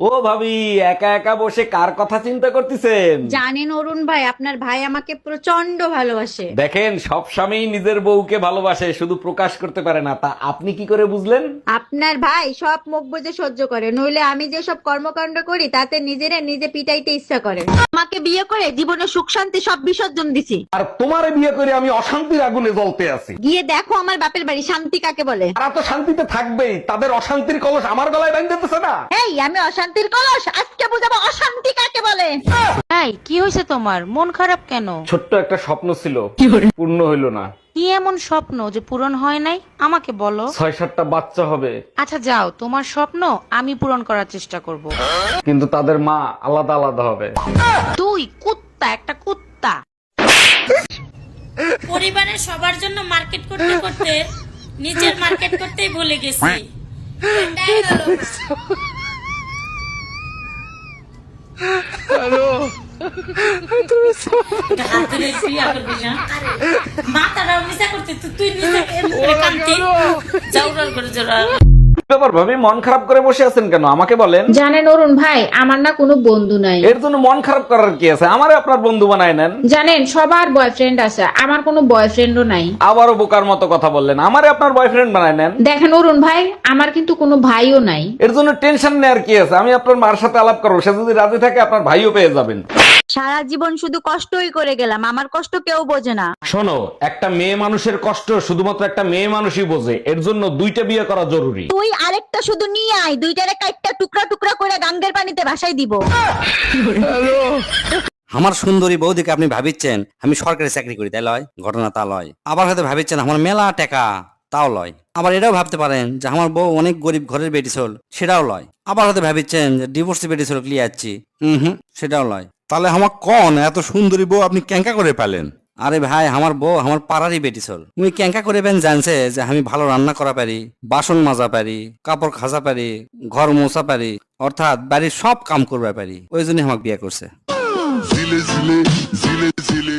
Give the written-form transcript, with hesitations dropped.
ও ভাবি, একা একা বসে কার কথা চিন্তা করতেছেন? জানেন অরুণ ভাই, আপনার ভাই আমাকে প্রচন্ড ভালোবাসে। দেখেন, সব স্বামী নিজের বউকে ভালোবাসে, শুধু প্রকাশ করতে পারে না। তা আপনি কি করে বুঝলেন? আপনার ভাই সব মুখ বুজে সহ্য করে, নইলে আমি যে সব কর্মকাণ্ড করি তাতে নিজেরা নিজে পিটাইতে ইচ্ছা করে। আমাকে বিয়ে করে জীবনে সুখ শান্তি সব বিসর্জন দিছি। আর তোমারে বিয়ে করে আমি অশান্তির আগুনে জ্বলতে আছি। গিয়ে দেখো আমার বাপের বাড়ি শান্তি কাকে বলে। তারা তো শান্তিতে থাকবেই, তাদের অশান্তির কলস আমার গলায় বাঁধতেছে না। এই আমি অশান্তির কলস, আজকে বুঝাবো অশান্তি কাকে বলে। এই কি হয়েছে তোমার? মন খারাপ কেন? ছোট্ট একটা স্বপ্ন ছিল, পূর্ণ হইল না। কি এমন স্বপ্ন যে পূরণ হয় নাই? আমাকে বলো। 6-7টা বাচ্চা হবে, আচ্ছা যাও, তোমার স্বপ্ন আমি পূরণ করার চেষ্টা করব। কিন্তু তাদের মা আলাদা আলাদা হবে। তুই কুত্তা, একটা কুত্তা। পরিবারের সবার জন্য মার্কেট করতে করতে নিজের মার্কেট করতেই ভুলে গেছি। এটাই হলো না। হাত ধরে ক্রিয়া করবি না। মাথাটাও নিচা করতে তুই নিচা করে কান্তি জোরাল করে জোরাল। ব্যাপার ভাবি, মন খারাপ করে বসে আছেন কেন? আমাকে বলেন। জানেন অরুণ ভাই, আমার না কোনো বন্ধু নাই। এর জন্য মন খারাপ করার কি আছে? আমারে আপনার বন্ধু বানায় নেন। জানেন সবার বয়ফ্রেন্ড আছে, আমার কোনো বয়ফ্রেন্ডও নাই। আবারও বোকার মতো কথা বললেন, আমারে আপনার বয়ফ্রেন্ড বানায় নেন। দেখেন অরুণ ভাই, আমার কিন্তু কোনো ভাইও নাই। এর জন্য টেনশন নেওয়ার কি আছে? আমি আপনার মার সাথে আলাপ করবো, সে যদি রাজি থাকে আপনার ভাইও পেয়ে যাবেন। সারা জীবন শুধু কষ্টই করে গেলাম, আমার কষ্ট কেউ বোঝে না। শোনো, একটা মেয়ে মানুষের কষ্ট শুধুমাত্র একটা মেয়ে মানুষই বোঝে। এর জন্য 2টা বিয়ে করা জরুরি। তুই আরেকটা শুধু নিয়ে আয়, দুইটারে কাটটা টুকরা টুকরা করে গাঙ্গের পানিতে ভাসাই দিব। আমার সুন্দরী বৌদিকে আপনি ভাবিচ্ছেন আমি সরকারি চাকরি করি, তাই লয়? ঘটনা তা লয়। আবার হয়তো ভাবিচ্ছেন আমার মেলা টাকা, তাও লয়। আবার এটাও ভাবতে পারেন যে আমার বউ অনেক গরিব ঘরের বেটি ছিল, সেটাও লয়। আবার হয়তো ভাবিচ্ছেন যে ডিভোর্সি বেটি ছিল ক্লিয়ারছি, সেটাও লয়। তাহলে আমার কোন এত সুন্দরী বউ আপনি ক্যাঙ্কা করে পেলেন? আরে ভাই, আমার বউ আমার পাড়ারই বেটি ছিল। মুই ক্যাঙ্কা করে বেন জানছে যে আমি ভালো রান্না করা পারি, বাসন মাজা পারি, কাপড় খাজা পারি, ঘর মোছা পারি, অর্থাৎ বাড়ির সব কাম করতে পারি। ওই জন্য আমাকে বিয়ে করছে। জিলে জিলে জিলে জিলে